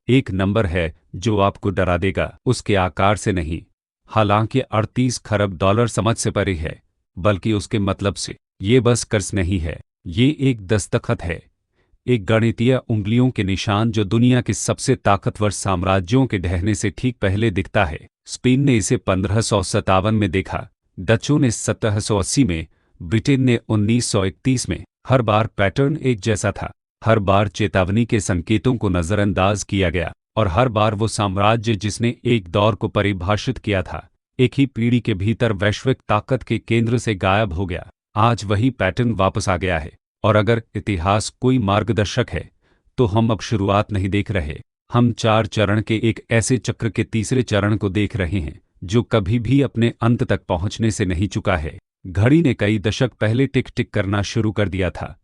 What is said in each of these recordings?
एक नंबर है जो आपको डरा देगा उसके आकार से नहीं, हालांकि 38 खरब डॉलर समझ से परे है, बल्कि उसके मतलब से। ये बस कर्ज नहीं है, ये एक दस्तखत है, एक गणितीय उंगलियों के निशान जो दुनिया के सबसे ताकतवर साम्राज्यों के ढहने से ठीक पहले दिखता है। स्पेन ने इसे 1557 में देखा, डचों ने 1780 में, ब्रिटेन ने 1931 में। हर बार पैटर्न एक जैसा था, हर बार चेतावनी के संकेतों को नज़रअंदाज किया गया, और हर बार वो साम्राज्य जिसने एक दौर को परिभाषित किया था, एक ही पीढ़ी के भीतर वैश्विक ताकत के केंद्र से गायब हो गया। आज वही पैटर्न वापस आ गया है, और अगर इतिहास कोई मार्गदर्शक है तो हम अब शुरुआत नहीं देख रहे, हम 4 चरण के एक ऐसे चक्र के तीसरे चरण को देख रहे हैं जो कभी भी अपने अंत तक पहुंचने से नहीं चुका है। घड़ी ने कई दशक पहले टिक टिक करना शुरू कर दिया था,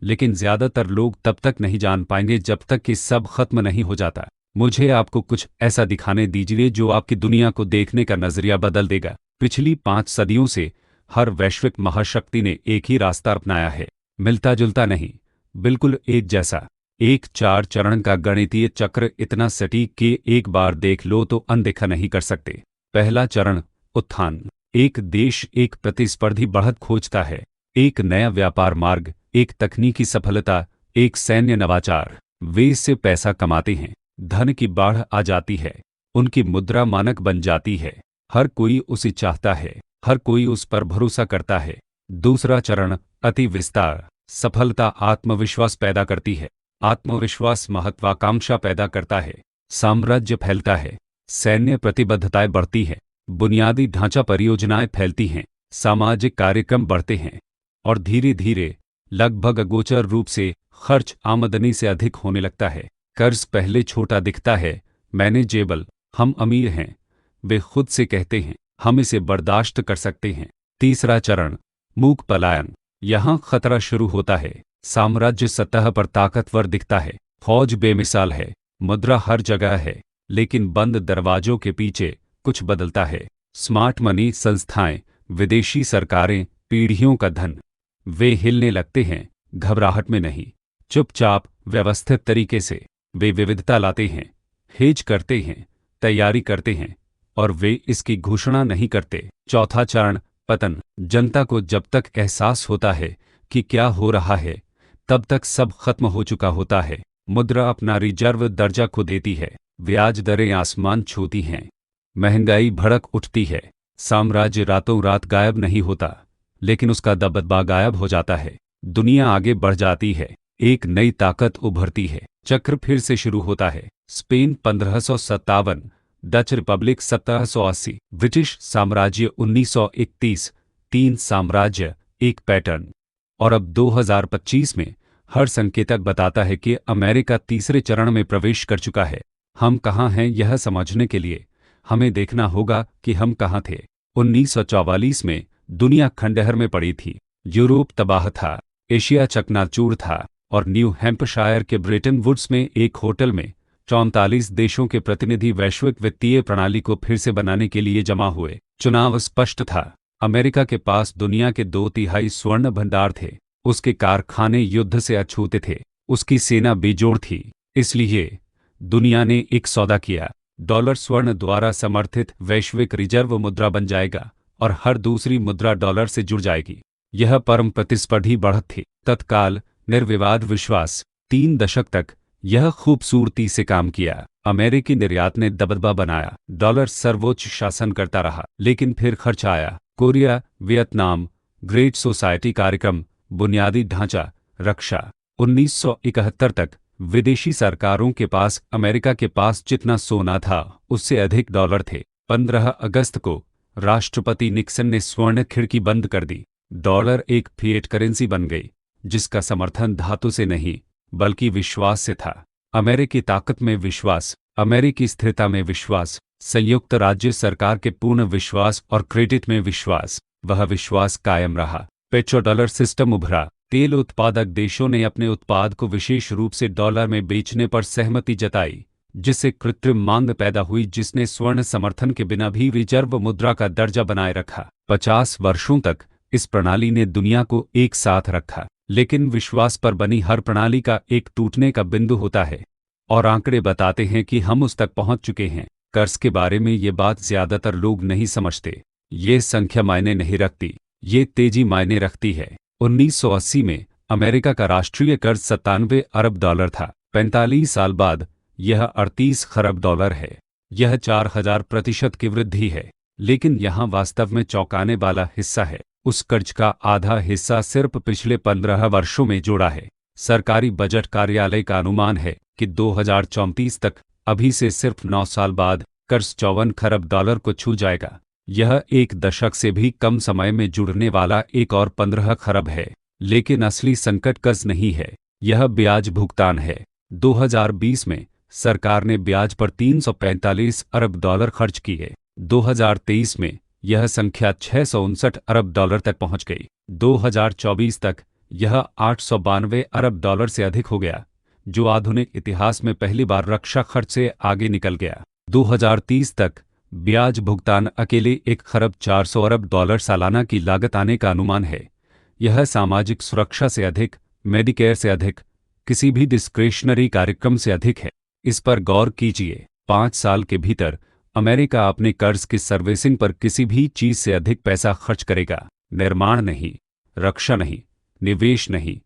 लेकिन ज्यादातर लोग तब तक नहीं जान पाएंगे जब तक कि सब खत्म नहीं हो जाता। मुझे आपको कुछ ऐसा दिखाने दीजिए जो आपकी दुनिया को देखने का नजरिया बदल देगा। पिछली 5 सदियों से हर वैश्विक महाशक्ति ने एक ही रास्ता अपनाया है, मिलता जुलता नहीं, बिल्कुल एक जैसा, एक 4 चरण का गणितीय चक्र, इतना सटीक कि एक बार देख लो तो अनदेखा नहीं कर सकते। पहला चरण, उत्थान। एक देश एक प्रतिस्पर्धी बढ़त खोजता है, एक नया व्यापार मार्ग, एक तकनीकी सफलता, एक सैन्य नवाचार। वे इससे पैसा कमाते हैं, धन की बाढ़ आ जाती है, उनकी मुद्रा मानक बन जाती है, हर कोई उसे चाहता है, हर कोई उस पर भरोसा करता है। दूसरा चरण, अति विस्तार। सफलता आत्मविश्वास पैदा करती है, आत्मविश्वास महत्वाकांक्षा पैदा करता है, साम्राज्य फैलता है, सैन्य प्रतिबद्धताएं बढ़ती है, बुनियादी ढांचा परियोजनाएं फैलती हैं, सामाजिक कार्यक्रम बढ़ते हैं, और धीरे धीरे, लगभग अगोचर रूप से, खर्च आमदनी से अधिक होने लगता है। कर्ज पहले छोटा दिखता है, मैनेजेबल, हम अमीर हैं, वे खुद से कहते हैं, हम इसे बर्दाश्त कर सकते हैं। तीसरा चरण, मूक पलायन। यहाँ खतरा शुरू होता है, साम्राज्य सतह पर ताकतवर दिखता है, फौज बेमिसाल है, मुद्रा हर जगह है, लेकिन बंद दरवाजों के पीछे कुछ बदलता है। स्मार्ट मनी संस्थाएं, विदेशी सरकारें, पीढ़ियों का धन, वे हिलने लगते हैं, घबराहट में नहीं, चुपचाप, व्यवस्थित तरीके से। वे विविधता लाते हैं, हेज करते हैं, तैयारी करते हैं, और वे इसकी घोषणा नहीं करते। चौथा चरण, पतन। जनता को जब तक एहसास होता है कि क्या हो रहा है, तब तक सब खत्म हो चुका होता है। मुद्रा अपना रिजर्व दर्जा खो देती है, ब्याज दरें आसमान छूती हैं, महंगाई भड़क उठती है। साम्राज्य रातों रात गायब नहीं होता, लेकिन उसका दबदबा गायब हो जाता है। दुनिया आगे बढ़ जाती है, एक नई ताकत उभरती है, चक्र फिर से शुरू होता है। स्पेन 1557, डच रिपब्लिक 1780, ब्रिटिश साम्राज्य 1931, 3 साम्राज्य, एक पैटर्न। और अब 2025 में हर संकेतक बताता है कि अमेरिका तीसरे चरण में प्रवेश कर चुका है। हम कहाँ हैं यह समझने के लिए हमें देखना होगा कि हम कहाँ थे। 1944 में दुनिया खंडहर में पड़ी थी, यूरोप तबाह था, एशिया चकनाचूर था, और न्यू हैम्पशायर के ब्रेटन वुड्स में एक होटल में 44 देशों के प्रतिनिधि वैश्विक वित्तीय प्रणाली को फिर से बनाने के लिए जमा हुए। चुनाव स्पष्ट था, अमेरिका के पास दुनिया के 2/3 स्वर्ण भंडार थे, उसके कारखाने युद्ध से अछूते थे, उसकी सेना बेजोड़ थी। इसलिए दुनिया ने एक सौदा किया, डॉलर स्वर्ण द्वारा समर्थित वैश्विक रिजर्व मुद्रा बन जाएगा, और हर दूसरी मुद्रा डॉलर से जुड़ जाएगी। यह परम प्रतिस्पर्धी बढ़त थी, तत्काल, निर्विवाद विश्वास। 3 दशक तक यह खूबसूरती से काम किया। अमेरिकी निर्यात ने दबदबा बनाया, डॉलर सर्वोच्च शासन करता रहा, लेकिन फिर खर्च आया। कोरिया, वियतनाम, ग्रेट सोसाइटी कार्यक्रम, बुनियादी ढांचा, रक्षा। 1971 तक विदेशी सरकारों के पास अमेरिका के पास जितना सोना था उससे अधिक डॉलर थे। 15 अगस्त को राष्ट्रपति निक्सन ने स्वर्ण खिड़की बंद कर दी, डॉलर एक फिएट करेंसी बन गई, जिसका समर्थन धातु से नहीं बल्कि विश्वास से था। अमेरिकी ताकत में विश्वास, अमेरिकी स्थिरता में विश्वास, संयुक्त राज्य सरकार के पूर्ण विश्वास और क्रेडिट में विश्वास, वह विश्वास कायम रहा। पेट्रोडॉलर सिस्टम उभरा, तेल उत्पादक देशों ने अपने उत्पाद को विशेष रूप से डॉलर में बेचने पर सहमति जताई, जिससे कृत्रिम मांग पैदा हुई जिसने स्वर्ण समर्थन के बिना भी रिजर्व मुद्रा का दर्जा बनाए रखा। 50 वर्षों तक इस प्रणाली ने दुनिया को एक साथ रखा, लेकिन विश्वास पर बनी हर प्रणाली का एक टूटने का बिंदु होता है। और आंकड़े बताते हैं कि हम उस तक पहुंच चुके हैं। कर्ज के बारे में ये बात ज़्यादातर लोग नहीं समझते। ये संख्या मायने नहीं रखती, ये तेजी मायने रखती है। 1980 में अमेरिका का राष्ट्रीय कर्ज 97 अरब डॉलर था। 45 साल बाद यह 38 खरब डॉलर है। यह 4000% की वृद्धि है। लेकिन यहाँ वास्तव में चौंकाने वाला हिस्सा है, उस कर्ज का आधा हिस्सा सिर्फ पिछले 15 वर्षों में जोड़ा है। सरकारी बजट कार्यालय का अनुमान है कि 2034 तक, अभी से सिर्फ 9 साल बाद, कर्ज 54 खरब डॉलर को छू जाएगा। यह एक दशक से भी कम समय में जुड़ने वाला एक और 15 खरब है। लेकिन असली संकट कर्ज नहीं है, यह ब्याज भुगतान है। 2020 में सरकार ने ब्याज पर 345 अरब डॉलर खर्च किए। 2023 में यह संख्या 659 अरब डॉलर तक पहुंच गई। 2024 तक यह 892 अरब डॉलर से अधिक हो गया, जो आधुनिक इतिहास में पहली बार रक्षा खर्च से आगे निकल गया। 2030 तक ब्याज भुगतान अकेले 1 खरब 400 अरब डॉलर सालाना की लागत आने का अनुमान है। यह सामाजिक सुरक्षा से अधिक, मेडिकेयर से अधिक, किसी भी डिस्क्रेशनरी कार्यक्रम से अधिक है। इस पर गौर कीजिए, 5 साल के भीतर अमेरिका अपने कर्ज की सर्विसिंग पर किसी भी चीज से अधिक पैसा खर्च करेगा। निर्माण नहीं, रक्षा नहीं, निवेश नहीं,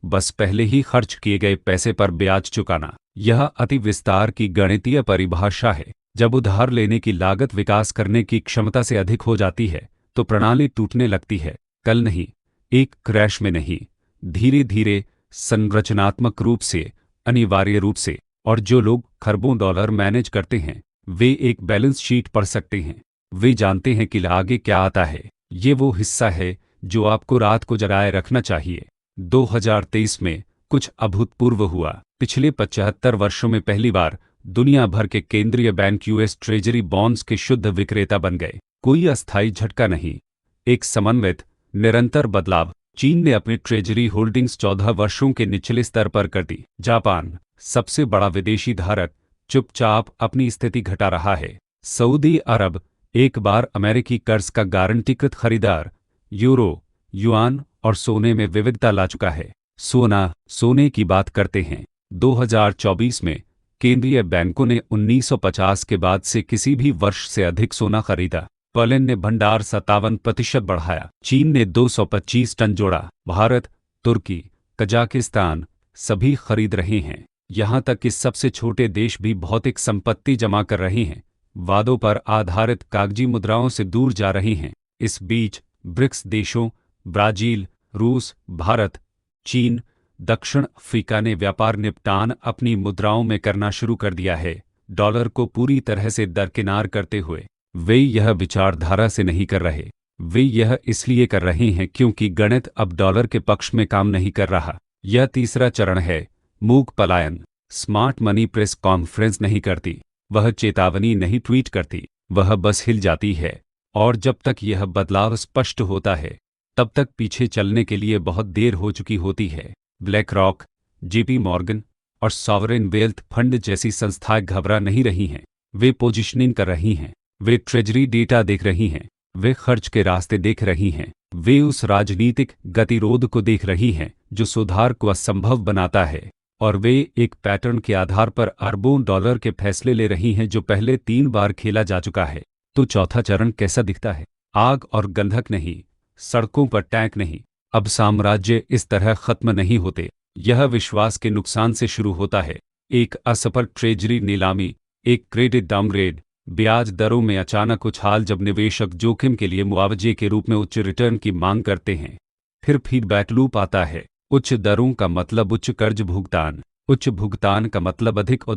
बस पहले ही खर्च किए गए पैसे पर ब्याज चुकाना। यह अति विस्तार की गणितीय परिभाषा है। जब उधार लेने की लागत विकास करने की क्षमता से अधिक हो जाती है तो प्रणाली टूटने लगती है। कल नहीं, एक क्रैश में नहीं, धीरे धीरे, संरचनात्मक रूप से, अनिवार्य रूप से। और जो लोग खरबों डॉलर मैनेज करते हैं वे एक बैलेंस शीट पढ़ सकते हैं। वे जानते हैं कि आगे क्या आता है। ये वो हिस्सा है जो आपको रात को जगाए रखना चाहिए। 2023 में कुछ अभूतपूर्व हुआ। पिछले 75 वर्षों में पहली बार दुनिया भर के केंद्रीय बैंक यूएस ट्रेजरी बॉन्ड्स के शुद्ध विक्रेता बन गए। कोई अस्थायी झटका नहीं, एक समन्वित, निरंतर बदलाव। चीन ने अपनी ट्रेजरी होल्डिंग्स 14 वर्षों के निचले स्तर पर कर दी। जापान, सबसे बड़ा विदेशी धारक, चुपचाप अपनी स्थिति घटा रहा है। सऊदी अरब, एक बार अमेरिकी कर्ज का गारंटीकृत खरीदार, यूरो, युआन और सोने में विविधता ला चुका है। सोने की बात करते हैं। 2024 में केंद्रीय बैंकों ने 1950 के बाद से किसी भी वर्ष से अधिक सोना खरीदा। पोलैंड ने भंडार 57% बढ़ाया। चीन ने 225 टन जोड़ा। भारत, तुर्की, कजाकिस्तान सभी खरीद रहे हैं। यहाँ तक कि सबसे छोटे देश भी भौतिक संपत्ति जमा कर रहे हैं, वादों पर आधारित कागजी मुद्राओं से दूर जा रहे हैं। इस बीच ब्रिक्स देशों ब्राजील, रूस, भारत, चीन, दक्षिण अफ्रीका ने व्यापार निपटान अपनी मुद्राओं में करना शुरू कर दिया है, डॉलर को पूरी तरह से दरकिनार करते हुए। वे यह विचारधारा से नहीं कर रहे, वे यह इसलिए कर रहे हैं क्योंकि गणित अब डॉलर के पक्ष में काम नहीं कर रहा। यह तीसरा चरण है, मूक पलायन। स्मार्ट मनी प्रेस कॉन्फ्रेंस नहीं करती, वह चेतावनी नहीं ट्वीट करती, वह बस हिल जाती है। और जब तक यह बदलाव स्पष्ट होता है तब तक पीछे चलने के लिए बहुत देर हो चुकी होती है। ब्लैक रॉक, जेपी मॉर्गन और सॉवरेन वेल्थ फंड जैसी संस्थाएं घबरा नहीं रही हैं, वे पोजिशनिंग कर रही हैं, वे ट्रेजरी डेटा देख रही हैं, वे खर्च के रास्ते देख रही हैं, वे उस राजनीतिक गतिरोध को देख रही हैं जो सुधार को असंभव बनाता है, और वे एक पैटर्न के आधार पर अरबों डॉलर के फैसले ले रही हैं जो पहले 3 बार खेला जा चुका है। तो चौथा चरण कैसा दिखता है? आग और गंधक नहीं, सड़कों पर टैंक नहीं। अब साम्राज्य इस तरह खत्म नहीं होते। यह विश्वास के नुकसान से शुरू होता है। एक असफल ट्रेजरी नीलामी, एक क्रेडिट डाउनग्रेड, ब्याज दरों में अचानक उछाल जब निवेशक जोखिम के लिए मुआवजे के रूप में उच्च रिटर्न की मांग करते हैं। फिर फीडबैक लूप आता है। उच्च दरों का मतलब उच्च कर्ज भुगतान, उच्च भुगतान का मतलब अधिक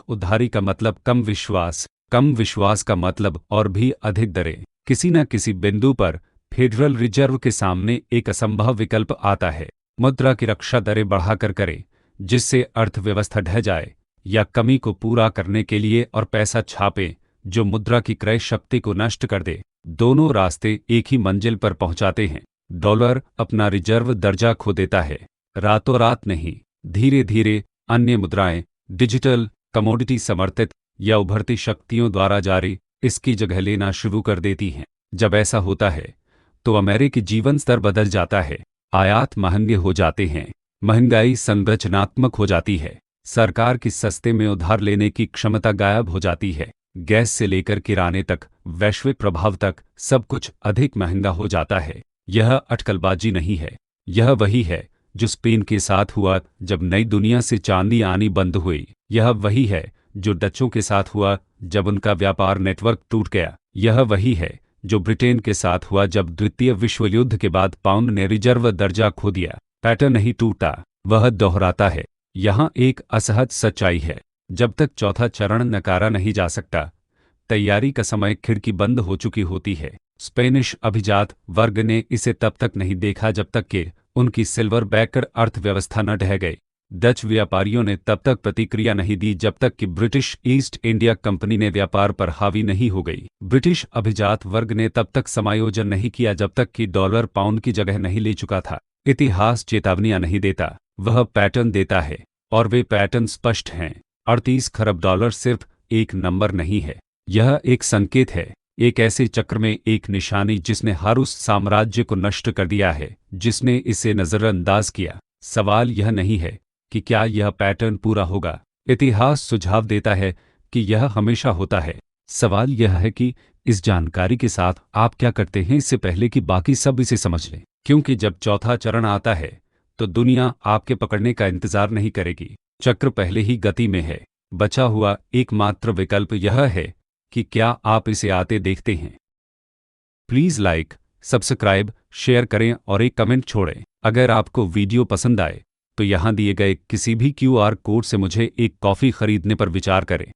उधारी का मतलब कम विश्वास का मतलब और भी अधिक दरें। किसी न किसी बिंदु पर फेडरल रिजर्व के सामने एक असंभव विकल्प आता है, मुद्रा की रक्षा दरें बढ़ाकर करें जिससे अर्थव्यवस्था ढह जाए, या कमी को पूरा करने के लिए और पैसा छापें जो मुद्रा की क्रय शक्ति को नष्ट कर दे। दोनों रास्ते एक ही मंजिल पर पहुंचाते हैं। डॉलर अपना रिजर्व दर्जा खो देता है, रातों रात नहीं, धीरे धीरे। अन्य मुद्राएं, डिजिटल, कमोडिटी समर्थित या उभरती शक्तियों द्वारा जारी, इसकी जगह लेना शुरू कर देती हैं। जब ऐसा होता है तो अमेरिकी जीवन स्तर बदल जाता है, आयात महंगे हो जाते हैं, महंगाई संरचनात्मक हो जाती है, सरकार की सस्ते में उधार लेने की क्षमता गायब हो जाती है। गैस से लेकर किराने तक, वैश्विक प्रभाव तक सब कुछ अधिक महंगा हो जाता है। यह अटकलबाजी नहीं है, यह वही है जो स्पेन के साथ हुआ जब नई दुनिया से चांदी आनी बंद हुई। यह वही है जो डच्चों के साथ हुआ जब उनका व्यापार नेटवर्क टूट गया। यह वही है जो ब्रिटेन के साथ हुआ जब द्वितीय विश्व युद्ध के बाद पाउंड ने रिजर्व दर्जा खो दिया। पैटर्न नहीं टूटता, वह दोहराता है। यहाँ एक असहज सच्चाई है, जब तक चौथा चरण नकारा नहीं जा सकता, तैयारी का समय खिड़की बंद हो चुकी होती है। स्पेनिश अभिजात वर्ग ने इसे तब तक नहीं देखा जब तक कि उनकी सिल्वर बैकर अर्थव्यवस्था न ढह गई। डच व्यापारियों ने तब तक प्रतिक्रिया नहीं दी जब तक कि ब्रिटिश ईस्ट इंडिया कंपनी ने व्यापार पर हावी नहीं हो गई। ब्रिटिश अभिजात वर्ग ने तब तक समायोजन नहीं किया जब तक कि डॉलर पाउंड की जगह नहीं ले चुका था। इतिहास चेतावनियां नहीं देता, वह पैटर्न देता है, और वे पैटर्न स्पष्ट हैं। 38 खरब डॉलर सिर्फ एक नंबर नहीं है, यह एक संकेत है, एक ऐसे चक्र में एक निशानी जिसने हर उस साम्राज्य को नष्ट कर दिया है जिसने इसे नज़रअंदाज किया। सवाल यह नहीं है कि क्या यह पैटर्न पूरा होगा, इतिहास सुझाव देता है कि यह हमेशा होता है। सवाल यह है कि इस जानकारी के साथ आप क्या करते हैं इससे पहले कि बाकी सब इसे समझ लें, क्योंकि जब चौथा चरण आता है तो दुनिया आपके पकड़ने का इंतजार नहीं करेगी। चक्र पहले ही गति में है, बचा हुआ एकमात्र विकल्प यह है कि क्या आप इसे आते देखते हैं। प्लीज़ लाइक, सब्सक्राइब, शेयर करें और एक कमेंट छोड़ें। अगर आपको वीडियो पसंद आए तो यहाँ दिए गए किसी भी क्यूआर कोड से मुझे एक कॉफ़ी खरीदने पर विचार करें।